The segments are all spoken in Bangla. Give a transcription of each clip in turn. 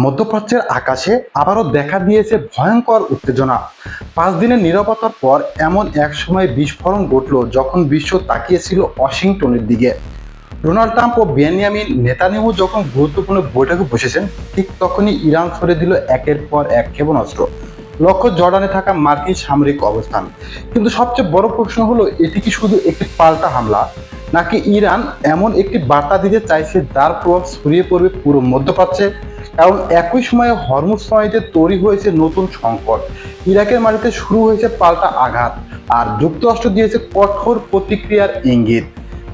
মধ্যপ্রাচ্যের আকাশে আবারও দেখা দিয়েছে ভয়ঙ্কর উত্তেজনা। 5 দিনের নীরবতার পর এমন এক সময় বিস্ফোরণ ঘটল যখন বিশ্ব তাকিয়েছিল ওয়াশিংটনের দিকে। ডোনাল্ড ট্রাম্প ও বেনিয়ামিন নেতানিয়াহু যখন গুরুত্বপূর্ণ বৈঠকে বসেছেন, ঠিক তখনই ইরান ছড়ে দিল একের পর এক ক্ষেপণাস্ত্র। লক্ষ্য জর্ডানে থাকা মার্কিন সামরিক অবস্থান। কিন্তু সবচেয়ে বড় প্রশ্ন হলো, এটি কি শুধু একটি পাল্টা হামলা, নাকি ইরান এমন একটি বার্তা দিতে চাইছে যার প্রভাব ছড়িয়ে পড়বে পুরো মধ্যপ্রাচ্যে? কারণ একই সময়ে হরমুজ নদীতে তৈরি হয়েছে নতুন সংকট, ইরাকের মাটিতে শুরু হয়েছে পাল্টা আঘাত, আর যুক্তরাষ্ট্র দিয়েছে কঠোর প্রতিক্রিয়ার ইঙ্গিত।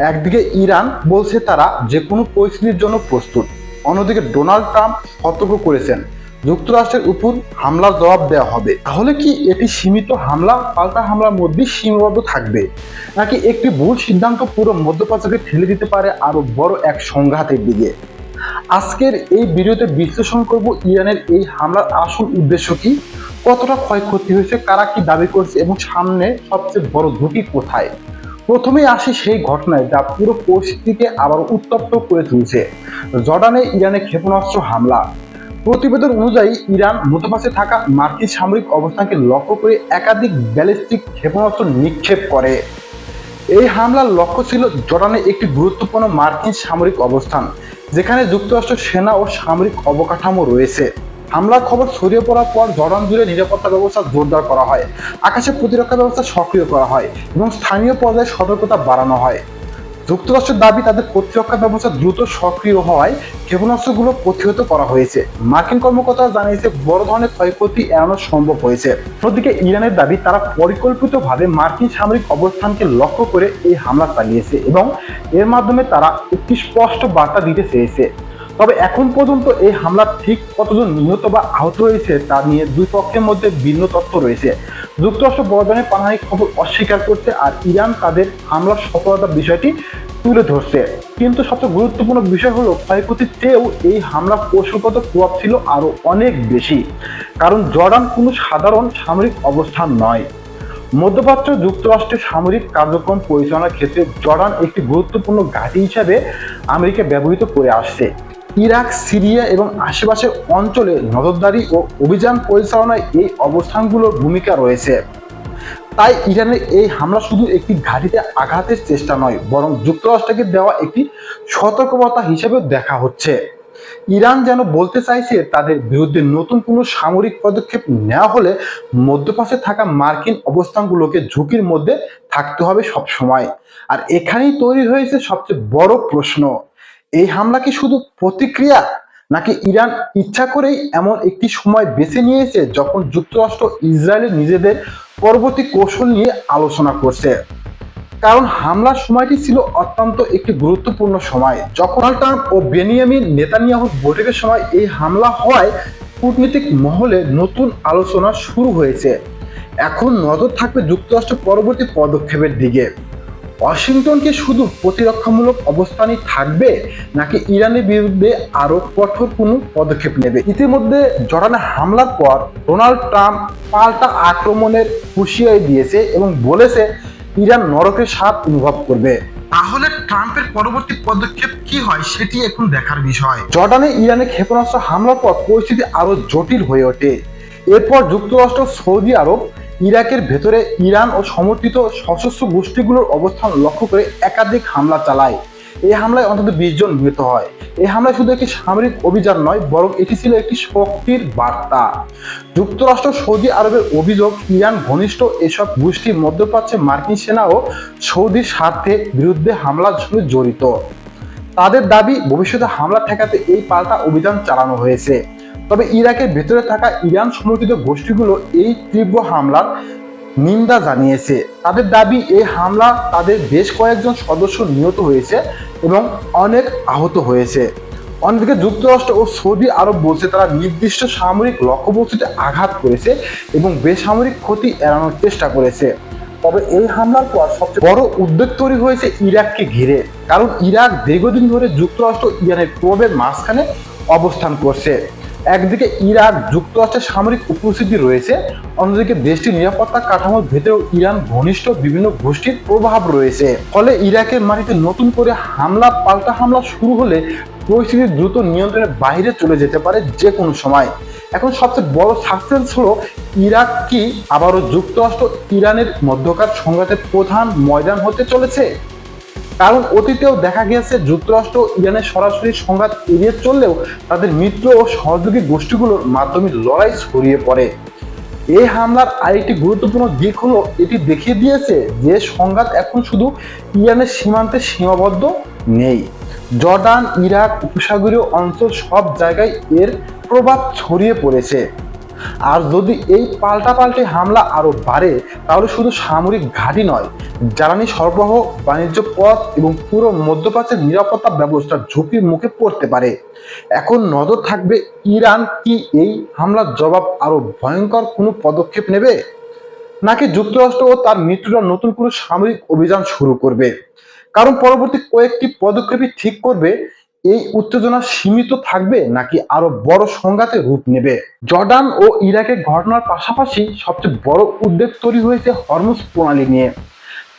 একদিকে ইরান বলছে তারা যে কোনো পরিস্থিতির জন্য প্রস্তুত, অন্যদিকে ডোনাল্ড ট্রাম্প সতর্ক করেছেন যুক্তরাষ্ট্রের উপর হামলার জবাব দেওয়া হবে। তাহলে কি এটি সীমিত হামলা, পাল্টা হামলার মধ্যেই সীমাবদ্ধ থাকবে, নাকি একটি ভুল সিদ্ধান্ত পুরো মধ্যপ্রাচ্যকে ঠেলে দিতে পারে আরো বড় এক সংঘাতের দিকে? আজকের এই ভিডিওতে বিশ্লেষণ করব ইরানের এই হামলার আসল উদ্দেশ্য কি, কতটা ক্ষয়ক্ষতি হয়েছে, কারা কি দাবি করছে এবং সামনে সবচেয়ে বড় ঝুঁকি কোথায়। প্রথমেই আসি সেই ঘটনায় যা পুরো পরিস্থিতিকে আবার উত্তপ্ত করে তুলছে, জর্ডানে ইরানের ক্ষেপণাস্ত্র হামলা। প্রতিবেদন অনুযায়ী ইরান মধ্যপ্রাচ্যে থাকা মার্কিন সামরিক অবস্থানকে লক্ষ্য করে একাধিক ব্যালিস্টিক ক্ষেপণাস্ত্র নিক্ষেপ করে। এই হামলার লক্ষ্য ছিল জর্ডানে একটি গুরুত্বপূর্ণ মার্কিন সামরিক অবস্থান, যেখানে যুক্তরাষ্ট্রের সেনা ও সামরিক অবকাঠামো রয়েছে। হামলার খবর ছড়িয়ে পড়ার পর জর্ডান জুড়ে নিরাপত্তা ব্যবস্থা জোরদার করা হয়, আকাশে প্রতিরক্ষা ব্যবস্থা সক্রিয় করা হয় এবং স্থানীয় পর্যায়ে সতর্কতা বাড়ানো হয়। যুক্তরাষ্ট্রের দাবি, তাদের প্রতিরক্ষা ব্যবস্থা দ্রুত সক্রিয় হওয়ায় ক্ষেপণাস্ত্রগুলো প্রতিহত করা হয়েছে। মার্কিন কর্মকর্তারা জানিয়েছে বড় ধরনের ক্ষয়ক্ষতি এড়ানো সম্ভব হয়েছে। অন্যদিকে ইরানের দাবি, তারা পরিকল্পিতভাবে মার্কিন সামরিক অবস্থানকে লক্ষ্য করে এই হামলা চালিয়েছে এবং এর মাধ্যমে তারা একটি স্পষ্ট বার্তা দিতে চেয়েছে। তবে এখন পর্যন্ত এই হামলার ঠিক কতজন নিহত বা আহত হয়েছে তা নিয়ে দুই পক্ষের মধ্যে ভিন্ন তথ্য রয়েছে। যুক্তরাষ্ট্র বড় ধরনের প্রাণহানির খবর অস্বীকার করছে, আর ইরান তাদের হামলার সফলতার বিষয়টি তুলে ধরছে। কিন্তু সবচেয়ে গুরুত্বপূর্ণ বিষয় হলো, ক্ষয়ক্ষতির চেয়েও এই হামলার কৌশলগত প্রভাব ছিল আরো অনেক বেশি। কারণ জর্ডান কোনো সাধারণ সামরিক অবস্থান নয়। মধ্যপ্রাচ্য যুক্তরাষ্ট্রের সামরিক কার্যক্রম পরিচালনার ক্ষেত্রে জর্ডান একটি গুরুত্বপূর্ণ ঘাঁটি হিসেবে আমেরিকা ব্যবহৃত করে আসছে। ইরাক, সিরিয়া এবং আশেপাশের অঞ্চলে নজরদারি ও অভিযান পরিচালনায় এই অবস্থানগুলোর ভূমিকা রয়েছে। তাই ইরানের এই হামলা শুধু একটি ঘাঁটিতে আঘাতের চেষ্টা নয়, বরং যুক্তরাষ্ট্রকে দেওয়া একটি সতর্কবার্তা হিসেবেও দেখা হচ্ছে। ইরান যেন বলতে চাইছে, তাদের বিরুদ্ধে নতুন কোনো সামরিক পদক্ষেপ নেওয়া হলে মধ্যপ্রাচ্যে থাকা মার্কিন অবস্থানগুলোকে ঝুঁকির মধ্যে থাকতে হবে সব সময়। আর এখানেই তৈরি হয়েছে সবচেয়ে বড় প্রশ্ন, এই হামলা কি শুধু প্রতিক্রিয়া, নাকি ইরান ইচ্ছা করেই এমন একটি সময় বেছে নিয়েছে যখন যুক্তরাষ্ট্র ইসরায়েলের নিজেদের পরবর্তী কৌশল নিয়ে আলোচনা করছে? কারণ হামলার সময়টি ছিল অত্যন্ত একটি গুরুত্বপূর্ণ সময়, যখন ডোনাল্ড ট্রাম্প ও বেনিয়ামিন নেতানিয়াহুর বৈঠকের সময় এই হামলা হওয়ায় কূটনৈতিক মহলে নতুন আলোচনা শুরু হয়েছে। এখন নজর থাকবে যুক্তরাষ্ট্র পরবর্তী পদক্ষেপের দিকে। ওয়াশিংটন কি শুধু প্রতিরক্ষামূলক অবস্থানই থাকবে, নাকি ইরানের বিরুদ্ধে আরো কঠোর কোনো পদক্ষেপ নেবে? ইতিমধ্যে জর্ডানে হামলার পর ডোনাল্ড ট্রাম্প পাল্টা আক্রমণের হুঁশিয়ারি দিয়েছে এবং বলেছে ইরান নরকের স্বাদ অনুভব করবে। তাহলে ট্রাম্পের পরবর্তী পদক্ষেপ কি হয় সেটি এখন দেখার বিষয়। জর্ডানে ইরানের ক্ষেপণাস্ত্র হামলার পর পরিস্থিতি আরো জটিল হয়ে ওঠে। এরপর যুক্তরাষ্ট্র, সৌদি আরব, ইরাকের ভেতরে ইরান ও সমর্থিত সশস্ত্র গোষ্ঠীগুলোর অবস্থান লক্ষ্য করে একাধিক হামলা চালায়। এই হামলায় অন্তত 20 জন নিহত হয়। এই হামলায় শুধু একটি সামরিক অভিযান নয়, বরং এটি ছিল একটি শক্তির বার্তা। যুক্তরাষ্ট্র, সৌদি আরবের অভিযোগ, ইরান ঘনিষ্ঠ এসব গোষ্ঠী মধ্যপ্রাচ্যে মার্কিন সেনা ও সৌদির স্বার্থের বিরুদ্ধে হামলার সঙ্গে জড়িত। তাদের দাবি, ভবিষ্যতে হামলা ঠেকাতে এই পাল্টা অভিযান চালানো হয়েছে। তবে ইরাকের ভেতরে থাকা ইরান সমর্থিত গোষ্ঠীগুলো এই তীব্র হামলার নিন্দা জানিয়েছে। তাদের দাবি, এই হামলা তাদের বেশ কয়েকজন সদস্য নিহত হয়েছে এবং অনেক আহত হয়েছে। অন্যদিকে যুক্তরাষ্ট্র ও সৌদি আরব বলছে তারা নির্দিষ্ট সামরিক লক্ষ্যবস্তুতে আঘাত করেছে এবং বেসামরিক ক্ষতি এড়ানোর চেষ্টা করেছে। তবে এই হামলার পর সবচেয়ে বড় উদ্বেগ তৈরি হয়েছে ইরাককে ঘিরে। কারণ ইরাক দীর্ঘদিন ধরে যুক্তরাষ্ট্র ইরানের প্রভাবের মাঝখানে অবস্থান করছে। একদিকে ইরাক যুক্তরাষ্ট্রের সামরিক উপস্থিতি রয়েছে, অন্যদিকে দেশটির নিরাপত্তা কাঠামোর ভেতরেও ইরান ঘনিষ্ঠ বিভিন্ন গোষ্ঠীর প্রভাব রয়েছে। ফলে ইরাকের মাটিতে নতুন করে পাল্টা হামলা শুরু হলে পরিস্থিতি দ্রুত নিয়ন্ত্রণের বাইরে চলে যেতে পারে যে কোনো সময়। এখন সবচেয়ে বড় সাসপেন্স হলো, ইরাক কি আবারও যুক্তরাষ্ট্র ইরানের মধ্যকার সংঘাতের প্রধান ময়দান হতে চলেছে? কারণ অতীতেও দেখা গিয়েছে যুক্তরাষ্ট্র ইরানের সরাসরি সংঘাত এড়িয়ে চললেও তাদের মিত্র ও সহযোগী গোষ্ঠীগুলোর মাধ্যমে লড়াই ছড়িয়ে পড়ে। এই হামলার আরেকটি গুরুত্বপূর্ণ দিক হলো, এটি দেখিয়ে দিয়েছে যে সংঘাত এখন শুধু ইরানের সীমান্তে সীমাবদ্ধ নেই। জর্ডান, ইরাক, উপসাগরীয় অঞ্চল সব জায়গায় এর প্রভাব ছড়িয়ে পড়েছে। আর যদি এই পাল্টাপাল্টি হামলা আরো বাড়ে, তাহলে শুধু সামরিক ঘাঁটি নয়, জ্বালানি সরবরাহ, বাণিজ্য পথ এবং পুরো মধ্যপ্রাচ্যের নিরাপত্তা ব্যবস্থা ঝুঁকির মুখে পড়তে পারে। এখন নজর থাকবে, ইরান কি এই হামলার জবাব আরো ভয়ঙ্কর কোনো পদক্ষেপ নেবে, নাকি যুক্তরাষ্ট্র ও তার মিত্ররা নতুন কোনো সামরিক অভিযান শুরু করবে। কারণ পরবর্তী কয়েকটি পদক্ষেপই ঠিক করবে এই উত্তেজনা সীমিত থাকবে নাকি আরো বড় সংঘাতে রূপ নেবে। জর্ডান ও ইরাকের ঘটনার পাশাপাশি সবচেয়ে বড় উদ্বেগ তৈরি হয়েছে হরমুজ প্রণালী নিয়ে।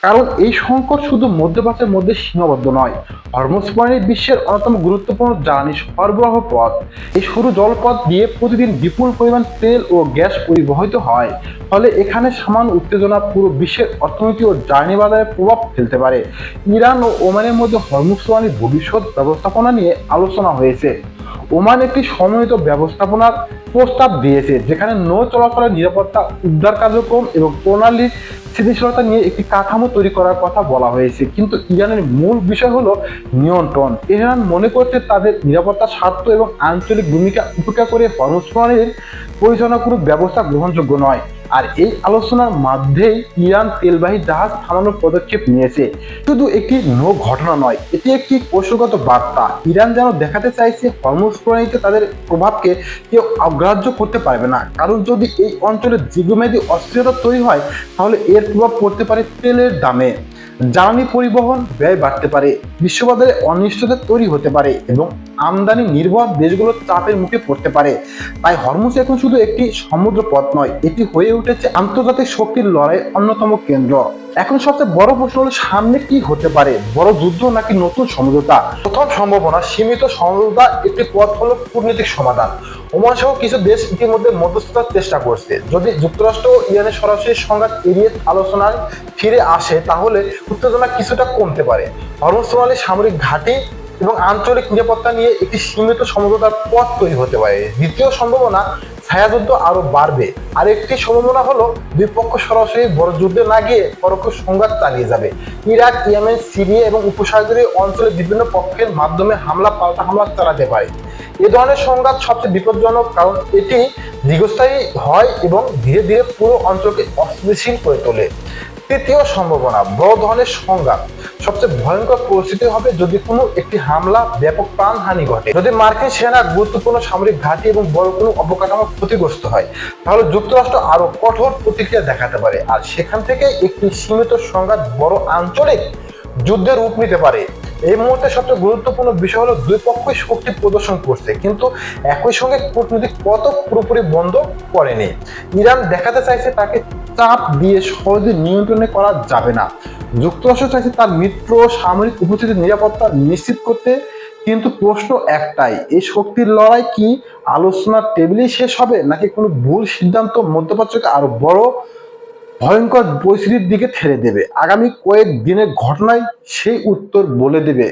কারণ এই সংকট শুধু মধ্যপ্রাচ্যের মধ্যে সীমাবদ্ধ নয়, হরমুজ প্রণালী বিশ্বের অন্যতম গুরুত্বপূর্ণ জ্বালানি সরবরাহ পথ। এই সরু জলপথ দিয়ে প্রতিদিন বিপুল পরিমাণ তেল ও গ্যাস পরিবহিত হয়। ফলে এখানে সামান্য উত্তেজনা পুরো বিশ্বের অর্থনীতি ও জ্বালানি বাজারে প্রভাব ফেলতে পারে। ইরান ও ওমানের মধ্যে হরমুজ প্রণালীর ভবিষ্যৎ ব্যবস্থাপনা নিয়ে আলোচনা হয়েছে। ওমান একটি সমন্বিত ব্যবস্থাপনার প্রস্তাব দিয়েছে, যেখানে নৌ চলাচলের নিরাপত্তা, উদ্ধার কার্যক্রম এবং প্রণালীর স্থিতিশীলতা নিয়ে একটি কাঠামো তৈরি করার কথা বলা হয়েছে। কিন্তু ইরানের মূল বিষয় হলো নিয়ন্ত্রণ। তেহরান মনে করছে তাদের নিরাপত্তা স্বার্থ এবং আঞ্চলিক ভূমিকা উপেক্ষা করে হরমুজ প্রণালীর পরিচালনা কোনো ব্যবস্থা গ্রহণযোগ্য নয়। আর এই আলোচনার মধ্যেই ইরান তেলবাহী জাহাজ থামানোর পদক্ষেপ নিয়েছে। শুধু একটি ঘটনা নয়, এটি একটি কৌশলগত বার্তা। ইরান যেন দেখাতে চাইছে হরমুজ প্রণালীতে তাদের প্রভাবকে কেউ অগ্রাহ্য করতে পারবে না। কারণ যদি এই অঞ্চলে দীর্ঘমেয়াদী অস্থিরতা তৈরি হয়, তাহলে এর প্রভাব পড়তে পারে তেলের দামে, জ্বালানি পরিবহন ব্যয় বাড়তে পারে, বিশ্ববাজারে অনিশ্চয়তা তৈরি হতে পারে এবং আমদানি নির্ভর দেশগুলো চাপের মুখে পড়তে পারে। তাই হরমুজ এখন শুধু একটি সমুদ্র পথ নয়, এটি হয়ে উঠেছে আন্তর্জাতিক শক্তির লড়াইয়ের অন্যতম কেন্দ্র। এখন সবচেয়ে বড় প্রশ্ন হলো, সামনে কি হতে পারে, বড় যুদ্ধ নাকি নতুন সমঝোতা? প্রথম সম্ভাবনা সীমিত সমঝোতা। একটি পথ হলো কূটনৈতিক সমাধান। ওমান সহ কিছু দেশ ইতিমধ্যে মধ্যস্থতার চেষ্টা করছে। যদি যুক্তরাষ্ট্র ও ইরানের সরাসরি সংঘাত এড়িয়ে আলোচনায় ফিরে আসে, তাহলে উত্তেজনা কিছুটা কমতে পারে। হরমুজ প্রণালী, সামরিক ঘাঁটি এবং আঞ্চলিক নিরাপত্তা নিয়ে একটি সীমিত সমঝোতার পথ তৈরি হতে পারে। দ্বিতীয় সম্ভাবনা, ছায়াযুদ্ধ আরো বাড়বে। আরেকটি সম্ভাবনা হলো দুই পক্ষ সরাসরি বড় যুদ্ধে না গিয়ে পরোক্ষ সংঘাত চালিয়ে যাবে। ইরাক, ইয়েমেন, সিরিয়া এবং উপসাগরীয় অঞ্চলে বিভিন্ন পক্ষের মাধ্যমে পাল্টা হামলা চালাতে পারে। এ ধরনের সংঘাত সবচেয়ে বিপজ্জনক, কারণ এটি দীর্ঘস্থায়ী হয় এবং ধীরে ধীরে পুরো অঞ্চলকে অস্থিতিশীল করে তোলে। তৃতীয় সম্ভাবনা, বড় ধরনের সংঘাত। সবচেয়ে ভয়ঙ্কর পরিস্থিতি হবে যদি কোনো একটি হামলা ব্যাপক প্রাণহানি ঘটে। যদি মার্কিন সেনা, গুরুত্বপূর্ণ সামরিক ঘাঁটি এবং বড় কোনো অবকাঠামো ক্ষতিগ্রস্ত হয়, তাহলে যুক্তরাষ্ট্র আরো কঠোর প্রতিক্রিয়া দেখাতে পারে। আর সেখান থেকে একটি সীমিত সংঘাত বড় আঞ্চলিক যুদ্ধের রূপ নিতে পারে। এই মুহূর্তে সবচেয়ে গুরুত্বপূর্ণ বিষয় হলো, দুই পক্ষই শক্তি প্রদর্শন করছে, কিন্তু একই সঙ্গে কূটনৈতিক পথও পুরোপুরি বন্ধ করেনি। ইরান দেখাতে চাইছে তাকে চাপ দিয়ে সহজে নিয়ন্ত্রণে করা যাবে না। যুক্তরাষ্ট্র চাইছে তার মিত্র সামরিক উপস্থিতির নিরাপত্তা নিশ্চিত করতে। কিন্তু প্রশ্ন একটাই, এই শক্তির লড়াই কি আলোচনার টেবিলেই শেষ হবে, নাকি কোনো ভুল সিদ্ধান্ত মধ্যপ্রাচ্যকে আরো বড় ভয়ঙ্কর পরিস্থিতির দিকে ঠেলে দেবে? আগামী কয়েক দিনের ঘটনায় সেই উত্তর বলে দেবে।